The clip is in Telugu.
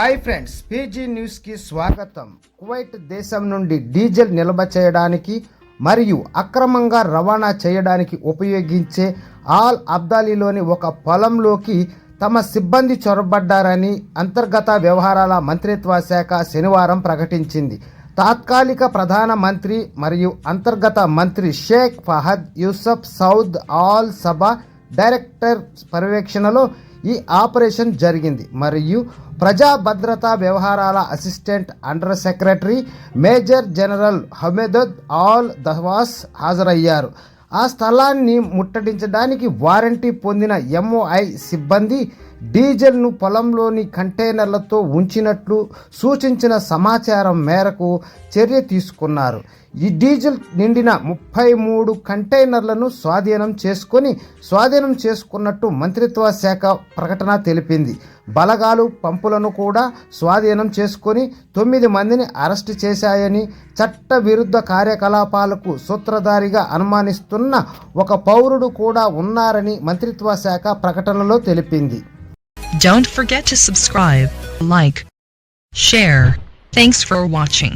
హాయ్ ఫ్రెండ్స్, పీజీ న్యూస్కి స్వాగతం. కువైట్ దేశం నుండి డీజిల్ నిల్వ చేయడానికి మరియు అక్రమంగా రవాణా చేయడానికి ఉపయోగించే ఆల్ అబ్దాలీలోని ఒక పొలంలోకి తమ సిబ్బంది చొరబడ్డారని అంతర్గత వ్యవహారాల మంత్రిత్వ శాఖ శనివారం ప్రకటించింది. తాత్కాలిక ప్రధాన మంత్రి మరియు అంతర్గత మంత్రి Sheikh Fahad Yousef Saud Al Sabah director పర్యవేక్షణలో ఈ ఆపరేషన్ జరిగింది మరియు ప్రజా భద్రతా వ్యవహారాల assistant under secretary major general Hamed Al Dawas హాజరయ్యారు. ఆ స్థలాన్ని ముట్టడించడానికి వారంటీ పొందిన ఎంఓఐ సిబ్బంది డీజిల్ను పొలంలోని కంటైనర్లతో ఉంచినట్లు సూచించిన సమాచారం మేరకు చర్య తీసుకున్నారు. ఈ డీజిల్ నిండిన 33 కంటైనర్లను స్వాధీనం చేసుకున్నట్టు మంత్రిత్వ శాఖ ప్రకటన తెలిపింది. బలగాలు పంపులను కూడా స్వాధీనం చేసుకొని 9 మందిని అరెస్టు చేశాయని, చట్ట విరుద్ధ కార్యకలాపాలకు సూత్రధారిగా అనుమానిస్తున్న ఒక పౌరుడు కూడా ఉన్నారని మంత్రిత్వ శాఖ ప్రకటనలో తెలిపింది. Don't forget to subscribe, like, share. Thanks for watching.